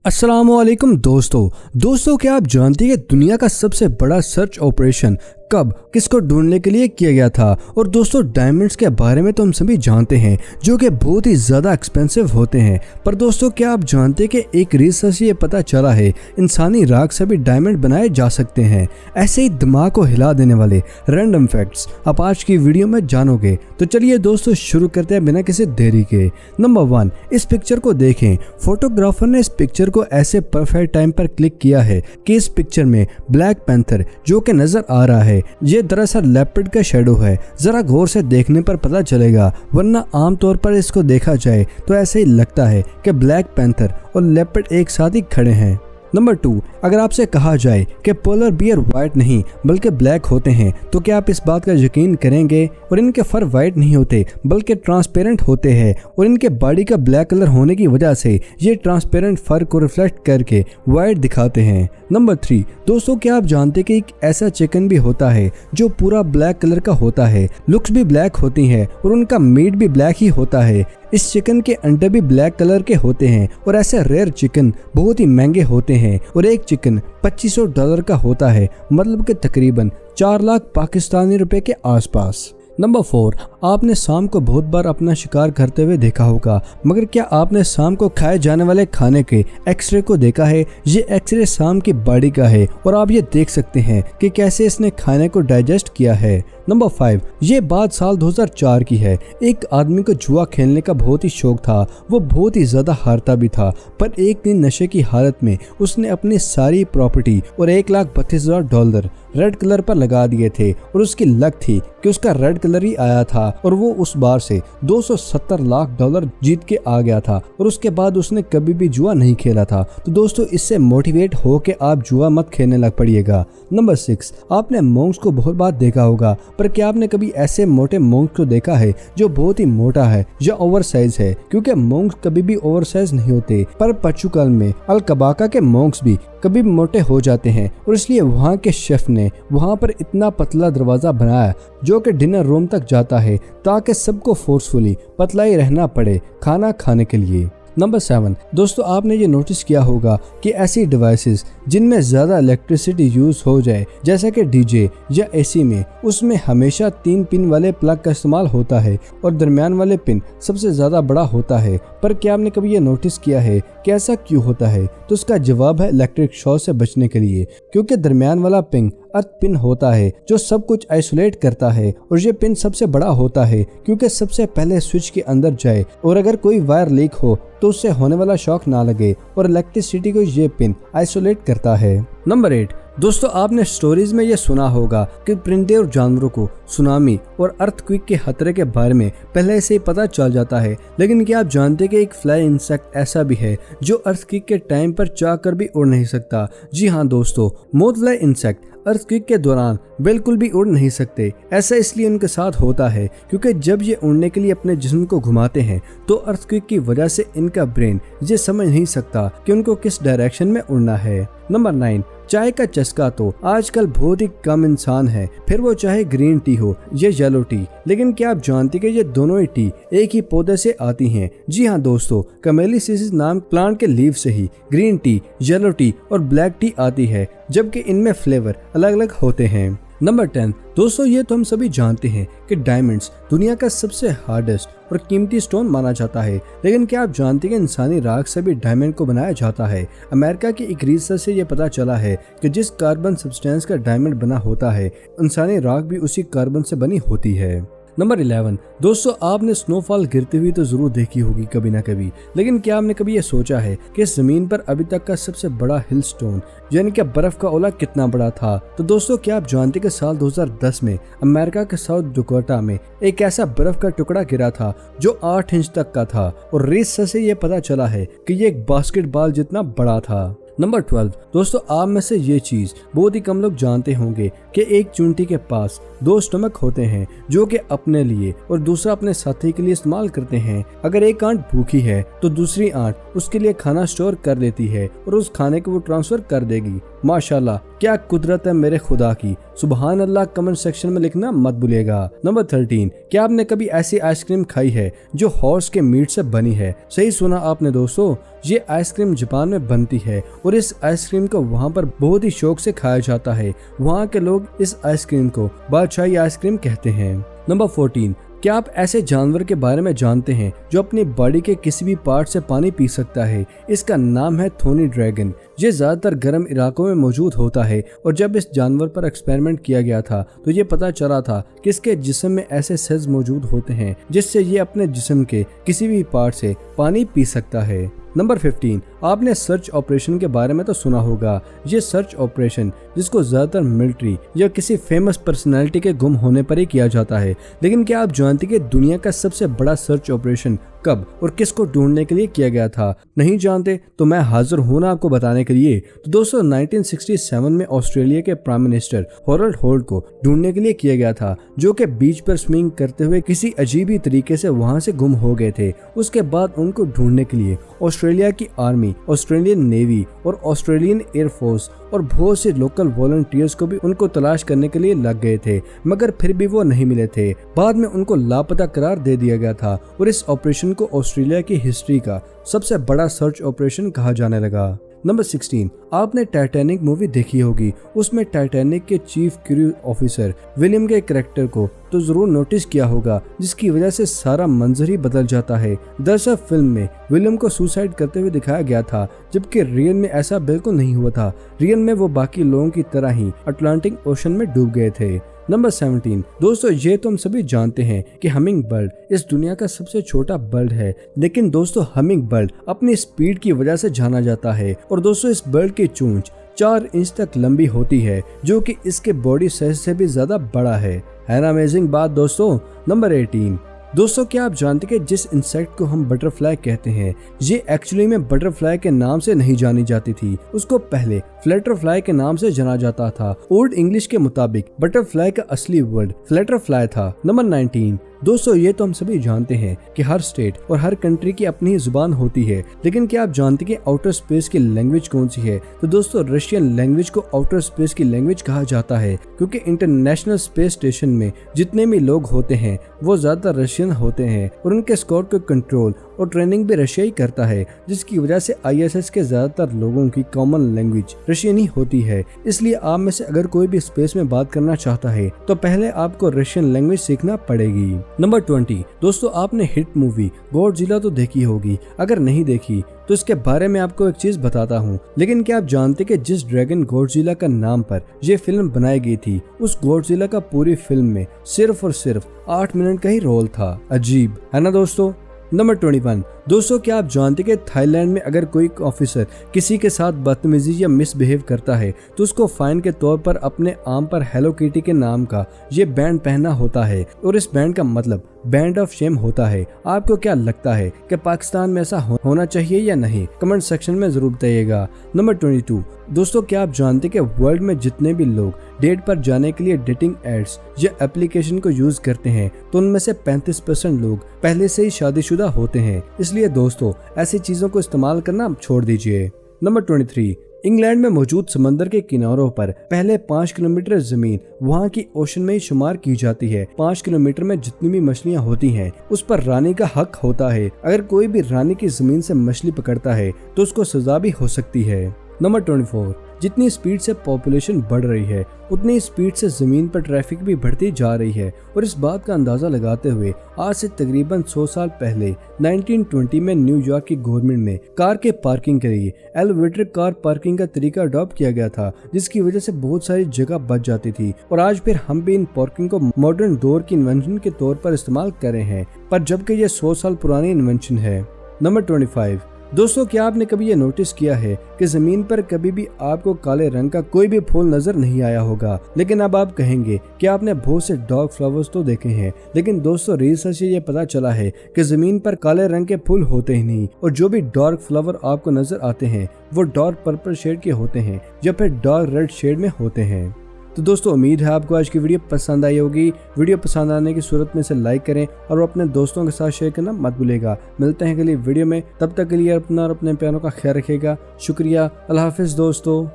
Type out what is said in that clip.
अस्सलामुअलैकुम दोस्तों क्या आप जानते हैं कि दुनिया का सबसे बड़ा सर्च ऑपरेशन कब किसको ढूंढने के लिए किया गया था। और दोस्तों डायमंड्स के बारे में तो हम सभी जानते हैं जो कि बहुत ही ज़्यादा एक्सपेंसिव होते हैं, पर दोस्तों क्या आप जानते हैं कि एक रिसर्च से ये पता चला है इंसानी राख से भी डायमंड बनाए जा सकते हैं। ऐसे ही दिमाग को हिला देने वाले रैंडम फैक्ट्स आप आज की वीडियो में जानोगे। तो चलिए दोस्तों शुरू करते हैं बिना किसी देरी के। नंबर 1, इस पिक्चर को देखें। फोटोग्राफर ने इस पिक्चर को ऐसे परफेक्ट टाइम पर क्लिक किया है कि इस पिक्चर में ब्लैक पैंथर जो कि नजर आ रहा है ये दरअसल लेपर्ड का शेडो है। जरा गौर से देखने पर पता चलेगा, वरना आमतौर पर इसको देखा जाए तो ऐसे ही लगता है कि ब्लैक पैंथर और लेपर्ड एक साथ ही खड़े हैं। नंबर 2, अगर आपसे कहा जाए कि पोलर बियर व्हाइट नहीं बल्कि ब्लैक होते हैं तो क्या आप इस बात का यकीन करेंगे? और इनके फर व्हाइट नहीं होते बल्कि ट्रांसपेरेंट होते हैं और इनके बॉडी का ब्लैक कलर होने की वजह से ये ट्रांसपेरेंट फर को रिफ्लेक्ट करके व्हाइट दिखाते हैं। नंबर 3, दोस्तों क्या आप जानते हैं कि एक ऐसा चिकन भी होता है जो पूरा ब्लैक कलर का होता है, लुक्स भी ब्लैक होती हैं और उनका मीट भी ब्लैक ही होता है। इस चिकन के अंडे भी ब्लैक कलर के होते हैं और ऐसे रेयर चिकन बहुत ही महंगे होते हैं और एक चिकन $2500 का होता है, मतलब कि तकरीबन 4 लाख पाकिस्तानी रुपए के आसपास। नंबर 4, आपने शाम को बहुत बार अपना शिकार करते हुए देखा होगा, मगर क्या आपने शाम को खाए जाने वाले खाने के एक्सरे को देखा है? ये एक्सरे शाम की बॉडी का है और आप ये देख सकते हैं कि कैसे इसने खाने को डाइजेस्ट किया है। नंबर 5, ये बात साल 2004 की है। एक आदमी को जुआ खेलने का बहुत ही शौक था, वो बहुत ही ज्यादा हारता भी था, पर एक दिन नशे की हालत में उसने अपनी सारी प्रॉपर्टी और $1,32,000 रेड कलर पर लगा दिए थे और उसकी लक थी कि उसका रेड कलर ही आया था और वो उस बार से $270 लाख जीत के आ गया था और उसके बाद उसने कभी भी जुआ नहीं खेला था। तो दोस्तों इससे मोटिवेट हो के आप जुआ मत खेलने लग पड़िएगा। नंबर 6, आपने मोंक्स को बहुत बार देखा होगा, पर क्या आपने कभी ऐसे मोटे मोंक्स को देखा है जो बहुत ही मोटा है या ओवरसाइज है? क्योंकि मोंक्स कभी भी ओवरसाइज नहीं होते, पर पोर्चुगल में अल कबाका के मोंक्स भी कभी मोटे हो जाते हैं और इसलिए वहाँ के शेफ ने वहाँ पर इतना पतला दरवाजा बनाया जो कि डिनर रूम तक जाता है ताकि सबको फोर्सफुली पतला ही रहना पड़े खाना खाने के लिए। नंबर 7, दोस्तों आपने ये नोटिस किया होगा कि ऐसी डिवाइसेस जिनमें ज़्यादा इलेक्ट्रिसिटी यूज़ हो जाए जैसे कि डीजे या एसी में, उसमें हमेशा 3 पिन वाले प्लग का इस्तेमाल होता है और दरमियान वाले पिन सबसे ज़्यादा बड़ा होता है। पर क्या आपने कभी ये नोटिस किया है कि ऐसा क्यों होता है? तो इसका जवाब है इलेक्ट्रिक शॉक से बचने के लिए, क्योंकि दरमियान वाला पिन अर्थ पिन होता है जो सब कुछ आइसोलेट करता है और ये पिन सबसे बड़ा होता है क्योंकि सबसे पहले स्विच के अंदर जाए और अगर कोई वायर लीक हो तो उससे होने वाला शॉक ना लगे और इलेक्ट्रिसिटी को ये पिन आइसोलेट करता है। नंबर 8, दोस्तों आपने स्टोरीज में यह सुना होगा कि परिंदे और जानवरों को सुनामी और अर्थक्वेक के खतरे के बारे में पहले से ही पता चल जाता है, लेकिन क्या आप जानते हैं कि एक फ्लाई इंसेक्ट ऐसा भी है जो अर्थक्वेक के टाइम पर चाहकर भी उड़ नहीं सकता? जी हाँ दोस्तों, मोथ फ्लाई इंसेक्ट अर्थक्वेक के दौरान बिल्कुल भी उड़ नहीं सकते। ऐसा इसलिए उनके साथ होता है क्योंकि जब ये उड़ने के लिए अपने जिस्म को घुमाते हैं तो अर्थक्वेक की वजह से इनका ब्रेन ये समझ नहीं सकता कि उनको किस डायरेक्शन में उड़ना है। नंबर 9, चाय का चस्का तो आजकल बहुत ही कम इंसान है, फिर वो चाहे ग्रीन टी हो या येलो टी। लेकिन क्या आप जानते हैं कि ये दोनों ही टी एक ही पौधे से आती हैं? जी हाँ दोस्तों, कैमेलिसिस नाम प्लांट के लीव से ही ग्रीन टी, येलो टी और ब्लैक टी आती है, जबकि इनमें फ्लेवर अलग अलग होते हैं। नंबर 10, दोस्तों ये तो हम सभी जानते हैं कि डायमंड्स दुनिया का सबसे हार्डेस्ट और कीमती स्टोन माना जाता है, लेकिन क्या आप जानते हैं कि इंसानी राख से भी डायमंड को बनाया जाता है? अमेरिका की एक रिसर्च से ये पता चला है कि जिस कार्बन सब्सटेंस का डायमंड बना होता है इंसानी राख भी उसी कार्बन से बनी होती है। नंबर 11, दोस्तों आपने स्नोफॉल गिरती हुई तो जरूर देखी होगी कभी ना कभी, लेकिन क्या आपने कभी ये सोचा है कि इस जमीन पर अभी तक का सबसे बड़ा हिल स्टोन यानी कि बर्फ का ओला कितना बड़ा था? तो दोस्तों क्या आप जानते कि साल 2010 में अमेरिका के साउथ डकोटा में एक ऐसा बर्फ का टुकड़ा गिरा था जो 8 इंच तक का था और रिसर्च से ये पता चला है कि ये एक बास्केटबॉल जितना बड़ा था। नंबर 12, दोस्तों आप में से ये चीज बहुत ही कम लोग जानते होंगे कि एक चूंटी के पास 2 स्टमक होते हैं जो कि अपने लिए और दूसरा अपने साथी के लिए इस्तेमाल करते हैं। अगर एक आंट भूखी है तो दूसरी आंट उसके लिए खाना स्टोर कर लेती है और उस खाने को वो ट्रांसफर कर देगी। माशाल्लाह क्या कुदरत है मेरे खुदा की, सुबहान अल्लाह कमेंट सेक्शन में लिखना मत भूलिएगा। नंबर 13, क्या आपने कभी ऐसी आइसक्रीम खाई है जो हॉर्स के मीट से बनी है? सही सुना आपने दोस्तों, ये आइसक्रीम जापान में बनती है और इस आइसक्रीम को वहाँ पर बहुत ही शौक से खाया जाता है। वहाँ के लोग इस आइसक्रीम को बादशाही आइसक्रीम कहते हैं। नंबर 14, क्या आप ऐसे जानवर के बारे में जानते हैं जो अपनी बॉडी के किसी भी पार्ट से पानी पी सकता है? इसका नाम है थोनी ड्रैगन। ये ज्यादातर गर्म इलाकों में मौजूद होता है और जब इस जानवर पर एक्सपेरिमेंट किया गया था तो ये पता चला था कि इसके जिस्म में ऐसे सेल्स मौजूद होते हैं जिससे ये अपने जिस्म के किसी भी पार्ट से पानी पी सकता है। नंबर 15, आपने सर्च ऑपरेशन के बारे में तो सुना होगा। ये सर्च ऑपरेशन जिसको ज्यादातर मिलिट्री या किसी फेमस पर्सनैलिटी के गुम होने पर ही किया जाता है, लेकिन क्या आप जानते कि दुनिया का सबसे बड़ा सर्च ऑपरेशन कब और किसको ढूंढने के लिए किया गया था? नहीं जानते तो मैं हाजिर हूं ना आपको बताने के लिए। तो दोस्तों 1967 में ऑस्ट्रेलिया के प्राइम मिनिस्टर हॉवर्ड होल्ट को ढूंढने के लिए किया गया था, जो कि बीच पर स्विमिंग करते हुए किसी अजीब ही तरीके से वहां से गुम हो गए थे। उसके बाद उनको ढूंढने के लिए ऑस्ट्रेलिया की आर्मी, ऑस्ट्रेलियन नेवी और ऑस्ट्रेलियन एयरफोर्स और बहुत से लोकल वॉलंटियर्स को भी उनको तलाश करने के लिए लग गए थे, मगर फिर भी वो नहीं मिले थे। बाद में उनको लापता करार दे दिया गया था और इस ऑपरेशन को ऑस्ट्रेलिया की हिस्ट्री का सबसे बड़ा सर्च ऑपरेशन कहा जाने लगा। नंबर 16, आपने टाइटैनिक मूवी देखी होगी। उसमें टाइटैनिक के चीफ क्रू ऑफिसर विलियम के कैरेक्टर को तो जरूर नोटिस किया होगा, जिसकी वजह से सारा मंजर ही बदल जाता है। दरअसल फिल्म में विलियम को सुसाइड करते हुए दिखाया गया था, जबकि रियल में ऐसा बिल्कुल नहीं हुआ था। रियल में वो बाकी लोगों की तरह ही अटलांटिक ओशन में डूब गए थे। नंबर 17, दोस्तों ये तो हम सभी जानते हैं कि हमिंग बर्ड इस दुनिया का सबसे छोटा बर्ड है, लेकिन दोस्तों हमिंग बर्ड अपनी स्पीड की वजह से जाना जाता है। और दोस्तों इस बर्ड की चोंच 4 इंच तक लंबी होती है, जो कि इसके बॉडी साइज से भी ज्यादा बड़ा है ना अमेजिंग बात दोस्तों। नंबर 18, दोस्तों क्या आप जानते हैं कि जिस इंसेक्ट को हम बटरफ्लाई कहते हैं, ये एक्चुअली में बटरफ्लाई के नाम से नहीं जानी जाती थी। उसको पहले फ्लटरफ्लाई के नाम से जाना जाता था। ओल्ड इंग्लिश के मुताबिक बटरफ्लाई का असली वर्ड फ्लटरफ्लाई था। नंबर 19, दोस्तों ये तो हम सभी जानते हैं कि हर स्टेट और हर कंट्री की अपनी ही जुबान होती है, लेकिन क्या आप जानते हैं कि आउटर स्पेस की लैंग्वेज कौन सी है? तो दोस्तों रशियन लैंग्वेज को आउटर स्पेस की लैंग्वेज कहा जाता है, क्योंकि इंटरनेशनल स्पेस स्टेशन में जितने भी लोग होते हैं वो ज्यादातर रशियन होते हैं और उनके स्क्वाड को कंट्रोल और ट्रेनिंग भी रशिया ही करता है, जिसकी वजह से ISS के ज्यादातर लोगों की कॉमन लैंग्वेज रशियन ही होती है। इसलिए आप में से अगर कोई भी स्पेस में बात करना चाहता है तो पहले आपको रशियन लैंग्वेज सीखना पड़ेगी। नंबर 20, दोस्तों आपने हिट मूवी गॉडजिला तो देखी होगी। अगर नहीं देखी तो इसके बारे में आपको एक चीज बताता हूँ। लेकिन क्या आप जानते कि जिस ड्रैगन गॉडजिला का नाम पर यह फिल्म बनाई गई थी, उस गॉडजिला का पूरी फिल्म में सिर्फ और सिर्फ 8 मिनट का ही रोल था। अजीब है ना दोस्तों। नंबर 21, दोस्तों क्या आप जानते कि थाईलैंड में अगर कोई ऑफिसर किसी के साथ बदतमीजी या मिसबिहेव करता है तो उसको फाइन के तौर पर अपने आर्म पर हेलो किटी के नाम का ये बैंड पहनना होता है, और इस बैंड का मतलब बैंड ऑफ शेम होता है। आपको क्या लगता है कि पाकिस्तान में ऐसा होना चाहिए या नहीं? कमेंट सेक्शन में जरूर बताइएगा। नंबर 22, दोस्तों क्या आप जानते कि वर्ल्ड में जितने भी लोग डेट पर जाने के लिए डेटिंग एड्स या एप्लीकेशन को यूज करते हैं तो उनमें से 35% लोग पहले से ही शादीशुदा होते हैं। इसलिए दोस्तों ऐसी चीजों को इस्तेमाल करना छोड़ दीजिए। नंबर 23, इंग्लैंड में मौजूद समंदर के किनारों पर पहले 5 किलोमीटर जमीन वहां की ओशन में ही शुमार की जाती है। 5 किलोमीटर में जितनी भी मछलियां होती हैं उस पर रानी का हक होता है। अगर कोई भी रानी की जमीन से मछली पकड़ता है तो उसको सजा भी हो सकती है। नंबर 24, जितनी स्पीड से पॉपुलेशन बढ़ रही है उतनी स्पीड से जमीन पर ट्रैफिक भी बढ़ती जा रही है, और इस बात का अंदाजा लगाते हुए आज से तकरीबन 100 साल पहले 1920 में न्यूयॉर्क की गवर्नमेंट ने कार के पार्किंग के लिए एलिवेटर कार पार्किंग का तरीका अडॉप्ट किया गया था, जिसकी वजह से बहुत सारी जगह बच जाती थी। और आज फिर हम भी इन पार्किंग को मॉडर्न दौर की इन्वेंशन के तौर पर इस्तेमाल कर रहे हैं, पर जबकि यह 100 साल पुरानी इन्वेंशन है। नंबर 25, दोस्तों क्या आपने कभी ये नोटिस किया है कि जमीन पर कभी भी आपको काले रंग का कोई भी फूल नजर नहीं आया होगा? लेकिन अब आप कहेंगे कि आपने बहुत से डार्क फ्लावर्स तो देखे हैं, लेकिन दोस्तों रिसर्च से ये पता चला है कि जमीन पर काले रंग के फूल होते ही नहीं, और जो भी डार्क फ्लावर आपको नजर आते हैं वो डार्क पर्पल शेड के होते हैं या फिर डार्क रेड शेड में होते हैं। तो दोस्तों उम्मीद है आपको आज की वीडियो पसंद आई होगी। वीडियो पसंद आने की सूरत में इसे लाइक करें और अपने दोस्तों के साथ शेयर करना मत भूलिएगा। मिलते हैं अगली वीडियो में, तब तक के लिए अपना और अपने प्यारों का ख्याल रखिएगा। शुक्रिया, अल्लाह हाफिज दोस्तों।